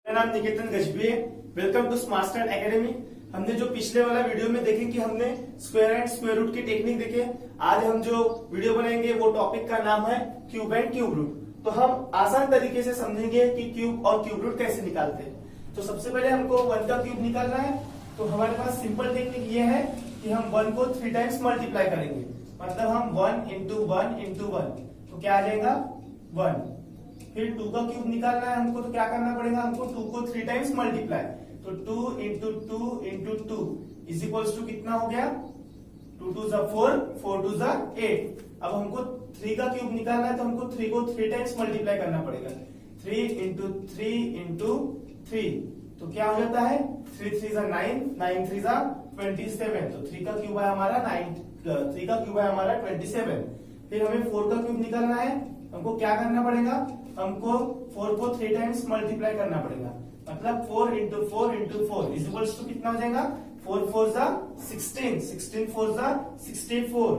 मेरा नाम निकेतन गजबी है। Welcome to smart start academy. हमने जो पिछले वाला वीडियो में देखे कि हमने स्क्वायर एंड स्क्वायर रूट की टेक्निक देखे। आज हम जो वीडियो बनाएंगे वो टॉपिक का नाम है क्यूब एंड क्यूब रूट। तो हम आसान तरीके से समझेंगे कि क्यूब और क्यूब रूट कैसे निकालते हैं। तो सबसे पहले हमको 1 का क्यूब निकालना है। तो हमारे पास सिंपल टेक्निक ये है कि हम 1 को 3 टाइम्स मल्टीप्लाई करेंगे। मतलब हम 1 इंटू 1 इंटू 1, तो क्या आ जाएगा 1। फिर 2 का क्यूब निकालना है हमको, तो क्या करना पड़ेगा हमको 2 को 3 टाइम्स मल्टीप्लाई। तो 2 into 2 into 2 is equals to कितना हो गया 2 2 जा 4, 4 2 जा 8। अब हमको 3 का क्यूब निकालना है तो हमको 3 को 3 टाइम्स मल्टीप्लाई करना पड़ेगा। 3 इंटू 3 इंटू 3, तो क्या हो जाता है 3 3 जा 9, 9 3 जा 27। तो 3 का क्यूब है हमारा 3 का क्यूब है हमारा 27। फिर हमें 4 का क्यूब निकालना है। हमको क्या करना पड़ेगा, हमको 4 को 3 टाइम्स मल्टीप्लाई करना पड़ेगा। मतलब 4 into 4 into 4 is equals to कितना हो जाएगा 4 4 जा 16, 16 4 जा 64।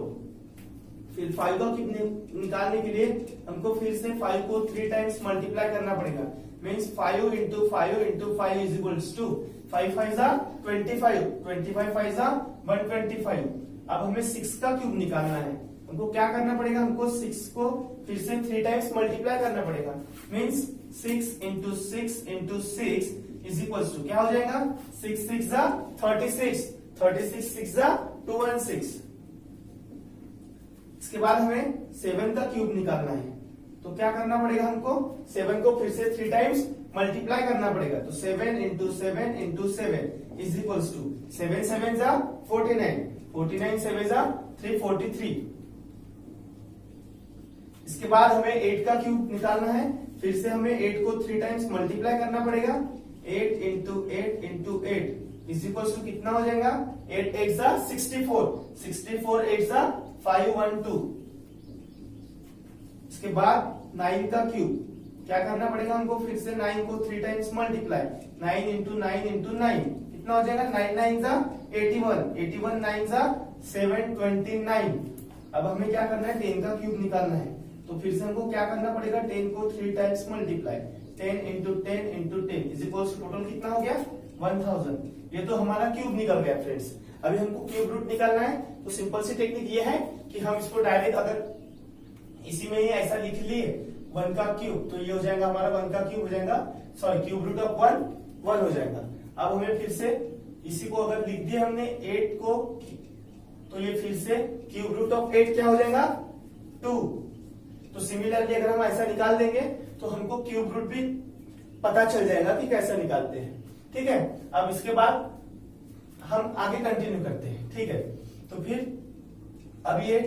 फिर 5 का क्यूब निकालने के लिए हमको फिर से 5 को 3 टाइम्स मल्टीप्लाई करना पड़ेगा। Means 5 into 5 into 5 is equals to 5 5 जा 25, 25 5 जा 125। अब हमें 6 का क्यूब निकालना है। हमको क्या करना पड़ेगा, हमको 6 को फिर से 3 टाइम्स मल्टीप्लाई करना पड़ेगा। Means 6 into 6 into 6 is equals to क्या हो जाएगा 6 6 जा 36, 36 6 जा 216। इसके बाद हमें 7 का क्यूब निकालना है। तो क्या करना पड़ेगा हमको 7 को फिर से 3 टाइम्स मल्टीप्लाई करना पड़ेगा। तो 7 into 7 into 7 is equals to 7 7 जा 49, 49 7 जा 343। इसके बाद हमें 8 का क्यूब निकालना है। फिर से हमें 8 को 3 टाइम्स मल्टीप्लाई करना पड़ेगा। 8 into 8 into 8 is equal to कितना हो जाएगा 8 8 जा 64, 64 8 जा 512। इसके बाद 9 का क्यूब क्या करना पड़ेगा हमको, फिर से 9 को 3 टाइम्स मल्टीप्लाई। 9 इंटू 9 इंटू 9 कितना हो जाएगा 9 9 जा 81, 81 9 जा 729। अब हमें क्या करना है 10 का क्यूब निकालना है। तो फिर से हमको क्या करना पड़ेगा 10 को 3 times multiply. 10 into 10 into 10 is equals to total कितना हो गया 1000। ये तो हमारा क्यूब निकल गया फ्रेंड्स। अभी हमको क्यूब रूट निकालना है। तो सिंपल सी टेक्निक ये है कि हम इसको डायरेक्ट अगर इसी में ही ऐसा लिख लिए 1 का क्यूब, तो ये हो जाएगा हमारा 1 का क्यूब हो जाएगा, सॉरी क्यूब रूट ऑफ 1 1 हो जाएगा। अब हमें फिर से इसी को अगर लिख दिया हमने 8 को, तो ये फिर से क्यूब रूट ऑफ 8 क्या हो जाएगा 2। तो सिमिलरली अगर हम ऐसा निकाल देंगे तो हमको क्यूब रूट भी पता चल जाएगा कि कैसा निकालते हैं। ठीक है, अब इसके बाद हम आगे कंटिन्यू करते हैं। ठीक है, तो फिर अब ये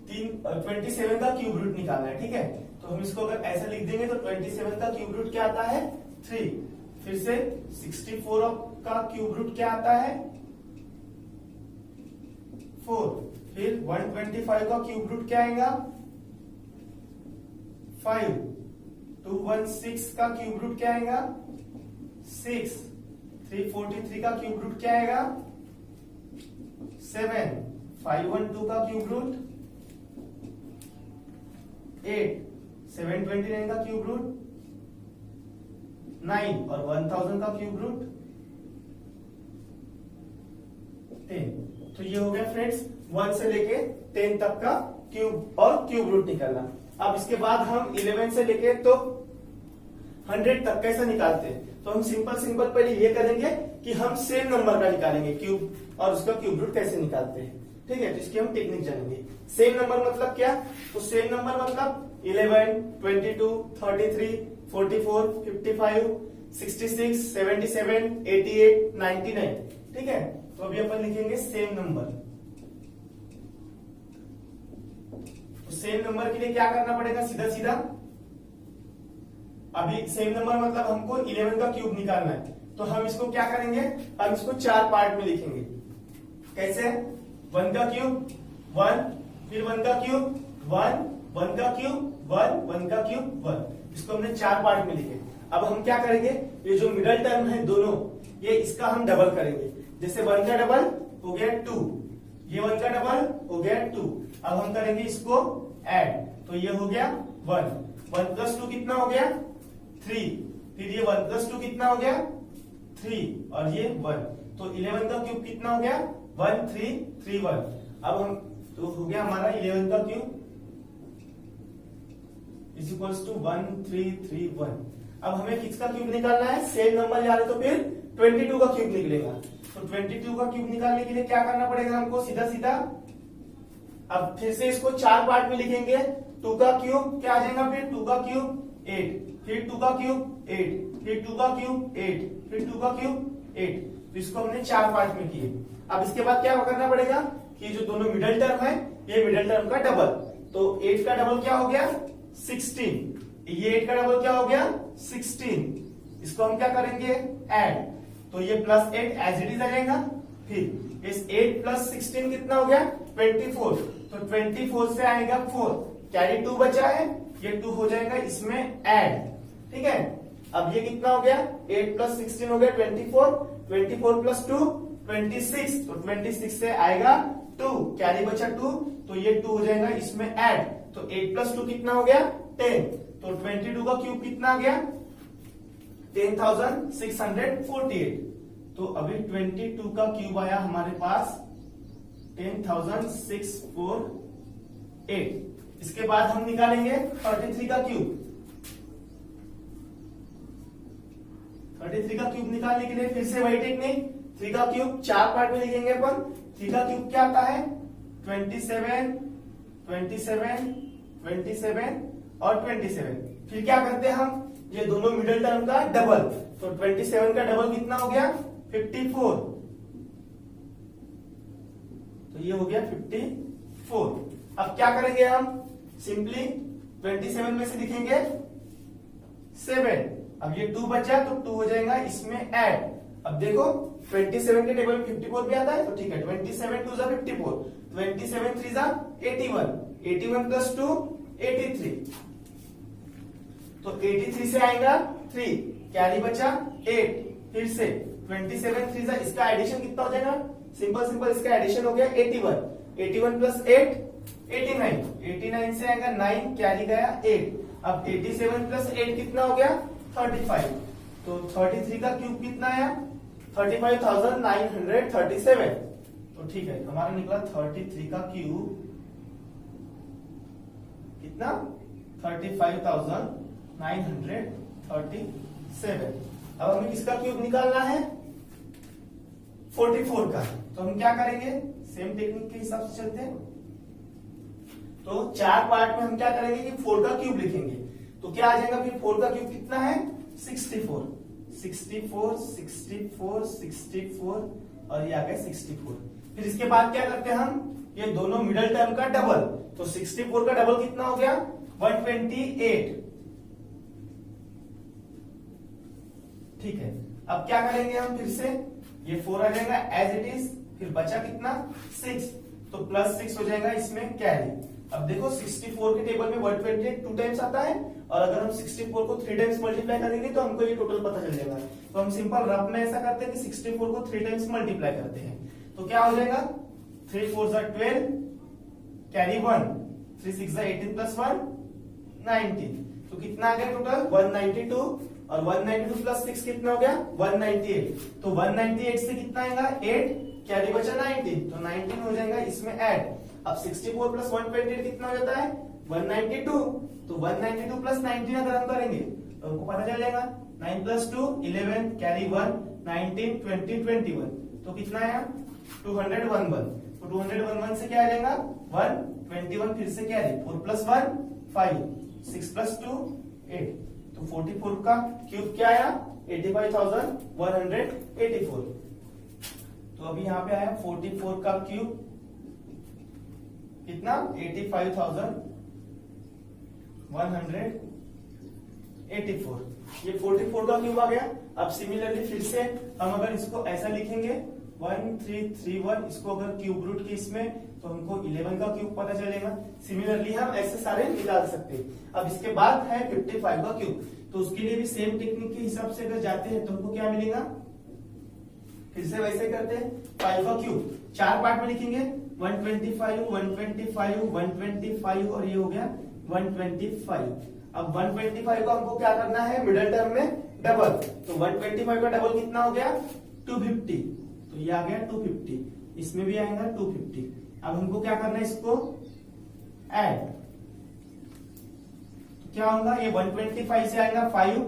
27 का क्यूब रूट निकालना है। ठीक है, तो हम इसको अगर ऐसा लिख देंगे तो 27 का क्यूब रूट क्या आता है 3। फिर से 64 का क्यूब रूट क्या आता है 4। फिर 125 का क्यूब रूट क्या आएगा 5। 216 का क्यूब रूट क्या आएगा 6। 343 का क्यूब रूट क्या आएगा 7। 512 का क्यूब रूट 8। 729 का क्यूब रूट 9 और 1000 का क्यूब रूट 10। तो ये हो गया फ्रेंड्स 1 से लेके 10 तक का क्यूब और क्यूब रूट निकालना। अब इसके बाद हम 11 से लेके तो 100 तक कैसा निकालते हैं। तो हम सिंपल पहले ये करेंगे कि हम सेम नंबर का निकालेंगे क्यूब और उसका क्यूब रूट कैसे निकालते हैं। ठीक है, तो इसकी हम टेक्निक जानेंगे। सेम नंबर मतलब क्या, तो सेम नंबर मतलब 11 22 33 44 55 66 77 88 99। ठीक है, तो अभी अपन लिखेंगे सेम नंबर। तो सेम नंबर के लिए क्या करना पड़ेगा, सीधा सीधा अभी सेम नंबर मतलब हमको 11 का क्यूब निकालना है। तो हम इसको क्या करेंगे, हम इसको 4 पार्ट में लिखेंगे। कैसे, 1 का क्यूब 1, फिर 1 का क्यूब 1, 1 का क्यूब 1, 1 का क्यूब 1। इसको हमने 4 पार्ट में लिखे। अब हम क्या करेंगे, ये जो मिडल टर्म है दोनों, ये इसका हम डबल करेंगे। जैसे 1 का डबल हो गया 2, ये 1 का डबल हो गया 2। अब हम करेंगे इसको ऐड, तो ये हो गया 1, 1 प्लस 2 कितना हो गया 3, फिर ये 1 प्लस 2 कितना हो गया 3 और ये 1, तो 11 का क्यूब कितना हो गया 1331। अब हम तो हो गया हमारा 11 का क्यूब इज इक्वल्स टू 1331। अब हमें किसका क्यूब निकालना है, सेम नंबर जा रहे तो फिर 22 का क्यूब निकलेगा। तो 22 का क्यूब निकालने के लिए क्या करना पड़ेगा हमको, सीधा सीधा अब फिर से इसको 4 पार्ट में लिखेंगे। 2 का क्यूब क्या आ जाएगा, फिर 2 का क्यूब 8, फिर 2 का क्यूब 8, फिर 2 का क्यूब 8, फिर 2 का क्यूब 8। तो इसको हमने 4 पार्ट में किए। अब इसके बाद क्या करना पड़ेगा कि जो दोनों मिडिल टर्म है ये मिडिल टर्म का डबल, तो 8 का डबल क्या हो गया 16, ये 8 का डबल क्या हो गया 16। इसको हम क्या करेंगे ऐड, तो ये प्लस 8 एज इट इज आ जाएगा। फिर इस 8 प्लस 16 कितना हो गया 24, तो 24 से आएगा 4, कैरी 2 बचा है, ये 2 हो जाएगा इसमें ऐड। ठीक है, अब ये कितना हो गया 8 प्लस 16 हो गया 24, 24 प्लस 2 26, तो 26 से आएगा 2, कैरी बचा 2, तो ये 2 हो जाएगा इसमें ऐड। तो 8 प्लस 2 कितना हो गया 10, तो 22 का क्यूब कितना आ गया 10,648। तो अभी 22 का क्यूब आया हमारे पास 10,648। इसके बाद हम निकालेंगे 33 का क्यूब। 33 का क्यूब निकालने के लिए फिर से वही टेक्निक, 3 का क्यूब 4 पार्ट में लिखेंगे अपन। 3 का क्यूब क्या आता है 27, 27, 27 और 27। फिर क्या करते हैं हम, ये दोनों मिडिल टर्म का डबल, तो 27 का डबल कितना हो गया 54, तो ये हो गया 54। अब क्या करेंगे हम, सिंपली 27 में से लिखेंगे 7, अब ये 2 बचा तो 2 हो जाएगा इसमें ऐड। अब देखो 27 के टेबल में 54 भी आता है, तो ठीक है 27 2 54, 27 3 81, 81 प्लस 2 83, तो 83 से आएगा 3, कैरी बचा 8, फिर से 27 3 इसका एडिशन कितना हो जाएगा, सिंपल सिंपल इसका एडिशन हो गया 81, 81 प्लस 8 89, 89 से आएगा 9, कैरी गया 8। अब 87 प्लस 8 कितना हो गया 35, तो 33 का क्यूब कितना आया 35,937। तो ठीक है हमारा निकला 33 का क्यूब कितना 35,937। अब हमें किसका क्यूब निकालना है 44 का, तो हम क्या करेंगे सेम टेक्निक के हिसाब से चलते हैं। तो 4 पार्ट में हम क्या करेंगे कि 4 का क्यूब लिखेंगे, तो क्या आ जाएगा फिर 4 का क्यूब कितना है 64, 64, 64, 64 और ये आ गया 64। फिर इसके बाद क्या करते हैं हम, ये दोनों मिडिल टर्म का डबल, तो 64 का डबल कितना हो गया 128। ठीक है, अब क्या करेंगे हम, फिर से ये 4 आ जाएगा एज इट इज, फिर बचा कितना 6, तो प्लस 6 हो जाएगा इसमें कैरी। अब देखो 64 के टेबल में 128 2 टाइम्स आता है, और अगर हम 64 को 3 टाइम्स मल्टीप्लाई करेंगे तो हमको ये टोटल पता चल जाएगा। तो हम सिंपल रफ में ऐसा करते हैं कि 64 को 3 टाइम्स मल्टीप्लाई करते हैं, तो क्या हो जाएगा 3 4 12, कैरी 1, 3 6 18 प्लस 1 19, तो कितना आ गया टोटल 192, और 192 प्लस 6 कितना हो गया 198, तो 198 से कितना आएगा 8, कैरी बचा 19, तो 19 हो जाएगा इसमें ऐड। अब 64 प्लस 128 कितना हो जाता है 192, तो 192 प्लस 19 अगर हम करेंगे तो हमको पता चल जाएगा 9 प्लस 2 11, कैरी 1 19 20 21, तो कितना आया 211, तो 211 से क्या आ जाएगा 121, फिर से कैरी 4 प्लस 1 5, 6 प्लस 2 8, तो 44 का क्यूब क्या आया 85,184। तो अभी यहाँ पे आया 44 का क्यूब कितना 85,184, ये 44 का क्यूब आ गया। अब सिमिलरली फिर से हम अगर इसको ऐसा लिखेंगे 1331, इसको अगर क्यूब रूट की इसमें, तो हमको 11 का क्यूब पता चलेगा। सिमिलरली हम ऐसे सारे निकाल सकते हैं। अब इसके बाद है 55 का क्यूब, तो उसके लिए भी सेम टेक्निक के हिसाब से अगर जाते हैं तो हमको क्या मिलेगा, फिर से वैसे करते हैं 5 का क्यूब 4 पार्ट में लिखेंगे 125, 125, 125 और ये हो गया 125। अब 125 को हमको क्या करना है मिडिल टर्म में डबल। तो 125 का डबल कितना हो गया 250, तो ये आ गया 250, इसमें भी आएगा 250। अब हमको क्या करना है, इसको ऐड, तो क्या होगा, ये 125 से आएगा 5,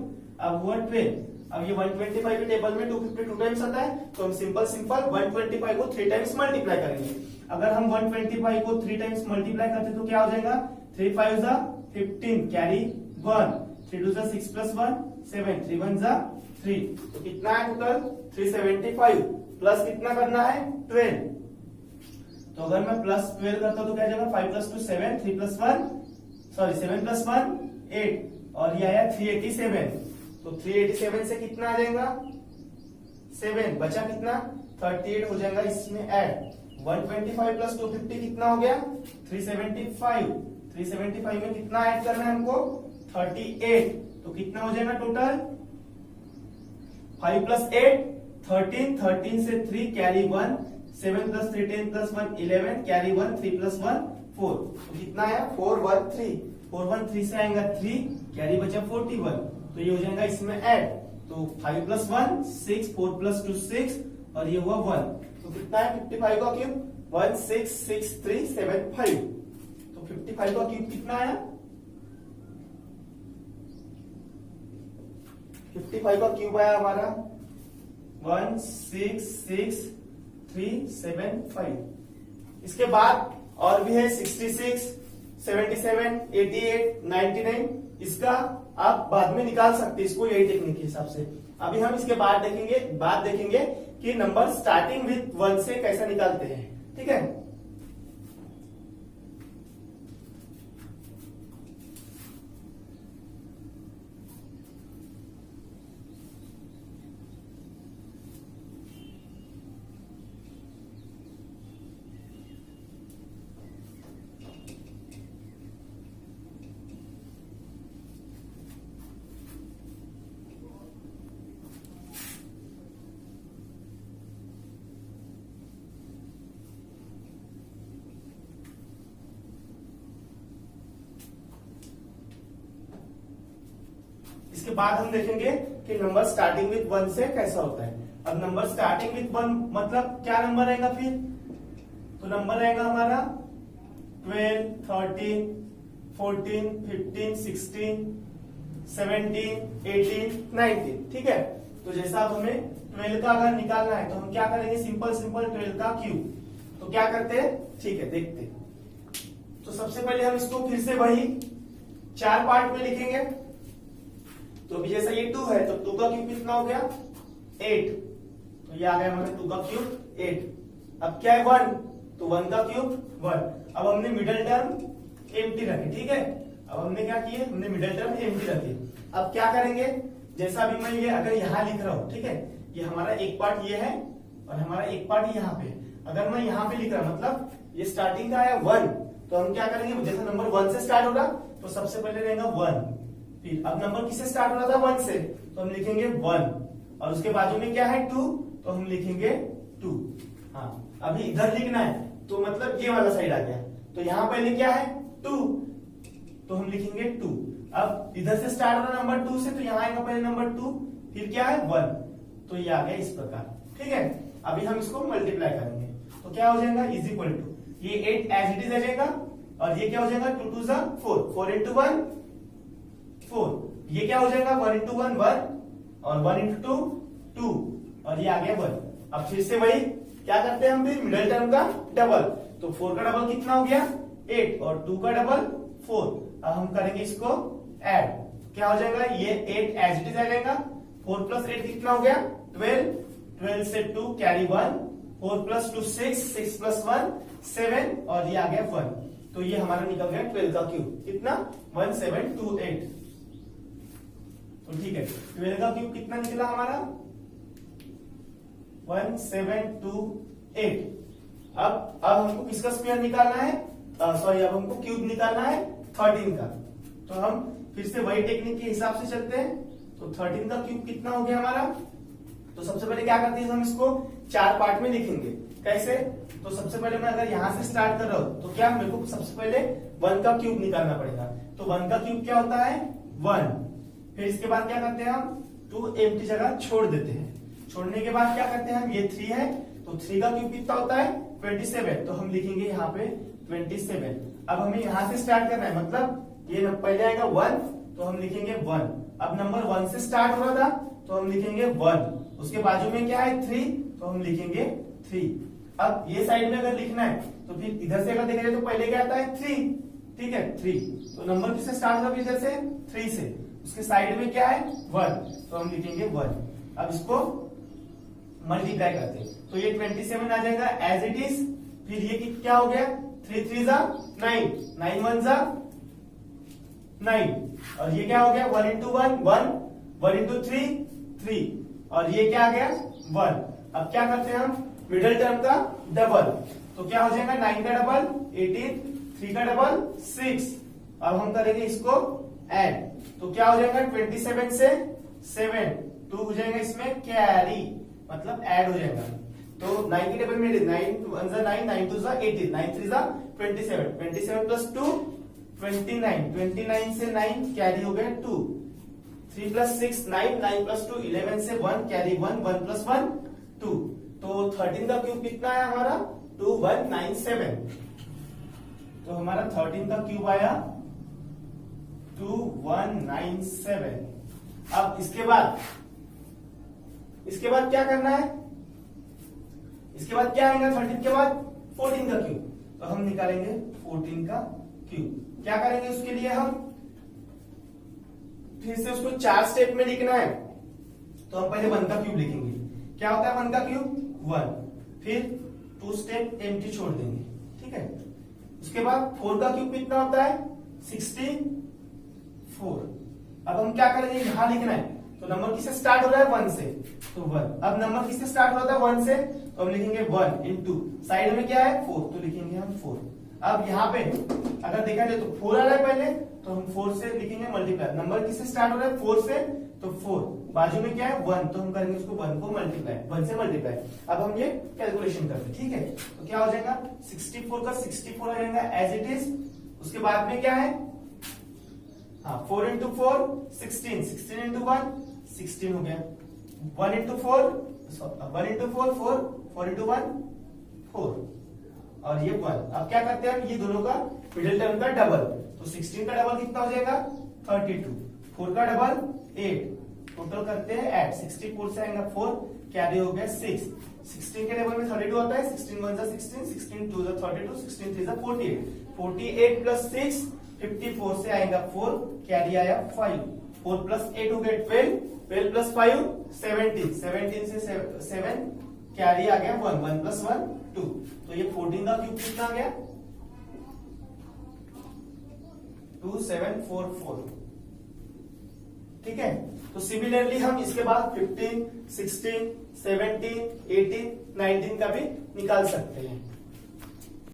अब हुआ 12। अब ये 125 के टेबल में 250 टू टाइम्स आता है, तो हम सिंपल 125 को 3 टाइम्स मल्टीप्लाई करेंगे। अगर हम 125 को 3 टाइम्स मल्टीप्लाई करते तो क्या हो जाएगा, 3 5 जा 15, कैरी 1, 3 2 जा 6 प्लस 1 7, 3 1 जा 3, तो कितना है टोटल 375, प्लस कितना करना है 12। तो अगर मैं प्लस 12 करता हूं तो क्या जाएगा, 5 प्लस 2 7, 3 प्लस 1 सॉरी 7 प्लस 1 8, और ये आया 387। तो 387 से कितना आ जाएगा 7, बचा कितना 38 हो जाएगा, इसमें ऐड 125 प्लस 250 कितना हो गया 375, 375 में कितना ऐड करना है हमको 38, तो कितना हो जाएगा टोटल 5 प्लस 8 13, 13 से 3 carry 1, 7 plus 3 10 plus 1 11, carry 1 3 plus 1 4, तो कितना आया 413, 413 से आएगा 3, कैरी बचा 41, तो ये हो जाएगा इसमें ऐड, तो 5 प्लस 1 6, 4 प्लस 2 6, और ये हुआ 1, तो कितना है 55 का क्यूब 166375, तो 55 का क्यूब कितना आया 55 का क्यूब आया हमारा 166,375। इसके बाद और भी है 66, 77, 88, 99, इसका आप बाद में निकाल सकते हैं इसको, यही टेक्निक के हिसाब से। अभी हम इसके बाद देखेंगे कि नंबर स्टार्टिंग विथ 1 से कैसा निकालते हैं, ठीक है। इसके बाद हम देखेंगे कि नंबर स्टार्टिंग विथ 1 से कैसा होता है। अब नंबर स्टार्टिंग विथ 1 मतलब क्या नंबर रहेगा फिर, तो नंबर रहेगा हमारा 12, 13, 14, 15, 16, 17, 18, 19, ठीक है। तो जैसा अब हमें 12 का अगर निकालना है तो हम क्या करेंगे, सिंपल 12 का क्यूब। तो क्या करते हैं, ठीक है देखते हैं। तो सबसे पहले हम इसको फिर से वही 4 पार्ट में लिखेंगे। तो अभी जैसा ये 2 है तो 2 का क्यूब कितना हो गया 8, तो ये आ गया हमारा 2 का क्यूब 8। अब क्या है 1, तो 1 का क्यूब 1। अब हमने मिडिल टर्म एम्प्टी रखी, ठीक है। अब हमने क्या किए, हमने मिडिल टर्म एम्प्टी रखी। अब क्या करेंगे, जैसा अभी मैं ये अगर यहां लिख रहा हूं, ठीक है, ये हमारा एक पार्ट ये है और हमारा एक पार्ट यहाँ पे। अगर मैं यहाँ पे लिख रहा मतलब ये स्टार्टिंग का आया 1, तो हम क्या करेंगे, जैसा नंबर 1 से स्टार्ट होगा तो सबसे पहले रहेगा 1। फिर अब नंबर किससे स्टार्ट हो रहा था 1 से, तो हम लिखेंगे 1, और उसके बाजू में क्या है 2, तो हम लिखेंगे 2। हाँ अभी इधर लिखना है तो मतलब ये वाला साइड आ गया, तो यहाँ पहले क्या है 2, तो हम लिखेंगे 2। अब इधर से स्टार्ट हो रहा नंबर 2 से, तो यहाँ आएगा पहले नंबर 2, फिर क्या है 1, तो ये आ गया इस प्रकार, ठीक है। अभी हम इसको मल्टीप्लाई करेंगे तो क्या हो जाएगा इज इक्वल टू ये 8 एज इट इज आ जाएगा, और ये क्या हो जाएगा 2 2 4, 4 into 1 4, ये क्या हो जाएगा 1 into 1 1, और 1 into 2 2, और ये आ गया 1। अब फिर से वही क्या करते हैं हम, फिर मिडिल टर्म का डबल, तो 4 का डबल कितना हो गया 8, और 2 का डबल 4। अब हम करेंगे इसको ऐड, क्या हो जाएगा ये 8 एज इट इज आ जाएगा, 4 प्लस 8 कितना हो गया 12, 12 से 2 कैरी 1, 4 प्लस 2 6, 6 प्लस 1 7, और ये आ गया 1। तो ये हमारा निकल गया 12 का क्यूब, कितना 1728। तो ठीक है, 12 का क्यूब कितना निकला हमारा 1728। अब हमको किसका स्क्वायर निकालना है, सॉरी अब हमको क्यूब निकालना है 13 का। तो हम फिर से वही टेक्निक के हिसाब से चलते हैं। तो 13 का क्यूब कितना हो गया हमारा, तो सबसे पहले क्या करते हैं हम इसको 4 पार्ट में लिखेंगे। कैसे, तो सबसे पहले मैं अगर यहां से स्टार्ट कर रहा हूं तो क्या मेरे को सबसे पहले 1 का क्यूब निकालना पड़ेगा। तो 1 का क्यूब क्या होता है 1, फिर इसके बाद क्या करते हैं हम 2 एम्प्टी जगह छोड़ देते हैं। छोड़ने के बाद क्या करते हैं हम, ये 3 है तो 3 का क्यूब कितना होता है 27, तो हम लिखेंगे यहाँ पे 27। अब हमें यहाँ से स्टार्ट करना है, मतलब ये पहले आएगा 1 तो हम लिखेंगे 1। अब नंबर 1 से स्टार्ट हो रहा था तो हम लिखेंगे 1, उसके बाजू में क्या है 3 तो हम लिखेंगे 3। अब ये साइड में अगर लिखना है तो फिर इधर से अगर देखेंगे तो पहले क्या आता है 3, ठीक है 3, तो नंबर किससे स्टार्ट होगा इधर से 3 से, उसके साइड में क्या है 1 तो हम लिखेंगे 1। अब इसको मल्टीप्लाई करते हैं तो ये 27 आ जाएगा एज इट इज। फिर ये क्या हो गया 3 3 जा 9, 9 1 जा 9, और ये क्या हो गया 1 into 1 1, 1 into 3 3, और ये क्या आ गया 1। अब क्या करते हैं हम, मिडिल टर्म का डबल, तो क्या हो जाएगा 9 का डबल 18, 3 का डबल 6। अब हम करेंगे इसको ऐड, तो क्या हो जाएगा 27 से 7 2 हो जाएगा इसमें कैरी, मतलब ऐड हो जाएगा। तो 9 की टेबल में 9 1 जा 9, 9 2 जा 18, 9 3 जा 27, 27 प्लस 2 29, 29 से 9 कैरी हो गया 2, 3 प्लस 6 9, 9 प्लस 2 11 से 1 कैरी 1, 1 प्लस 1 2, तो 13 का क्यूब कितना है हमारा 2197। तो हमारा 13 का क्यूब आया 2197। अब इसके बाद क्या करना है, इसके बाद क्या आएगा 13 के बाद 14 का क्यूब, तो हम निकालेंगे 14 का क्यूब। क्या करेंगे उसके लिए हम फिर से उसको 4 स्टेप में लिखना है, तो हम पहले 1 का क्यूब लिखेंगे। क्या होता है 1 का क्यूब 1, फिर 2 स्टेप एम्प्टी छोड़ देंगे, ठीक है। उसके बाद 4 का क्यूब कितना होता है 64। अब हम क्या करेंगे, यहां लिखना है तो नंबर किससे स्टार्ट हो रहा है 1 से, तो 1। अब नंबर किससे स्टार्ट हो रहा है 1 से, तो हम लिखेंगे 1 इंटू साइड में क्या है 4, तो लिखेंगे हम 4। अब यहाँ पे अगर देखा जाए तो 4 आ रहा है पहले, तो हम 4 से लिखेंगे मल्टीप्लाई। नंबर किससे स्टार्ट हो रहा है 4 से, तो 4 बाजू में क्या है 1, तो हम करेंगे उसको 1 को मल्टीप्लाई, 1 से मल्टीप्लाई। अब हम ये कैलकुलेशन करते हैं, ठीक है। तो क्या हो जाएगा 64 का 64 आ जाएगा एज इट इज। उसके बाद में क्या है, हाँ 4 इंटू 4 16, 16 इंटू 1 16 हो गया, 1 इंटू 4 1 इंटू 4 4, 4 इंटू 1 4, और ये 1। अब क्या करते हैं, ये दोनों का मिडिल टर्म का डबल, तो 16 का डबल कितना हो जाएगा 32, 4 का डबल 8, टोटल करते हैं ऐड, 64 से आएगा 4 कैरी हो गया 6, 16 के डबल में 32 होता है, 16 1 जा 16, 16 2 जा 32, 16 3 जा 48, 48 प्लस 6 54 से आएगा 4 कैरी आया 5, 4 प्लस 8 हो गया 12, 12 प्लस 5 17, 17 से 7 कैरी आ गया 1, 1 प्लस 1 2, तो ये 14 का क्यूब कितना आ गया 2744, ठीक है। तो सिमिलरली हम इसके बाद 15 16 17 18 19 का भी निकाल सकते हैं।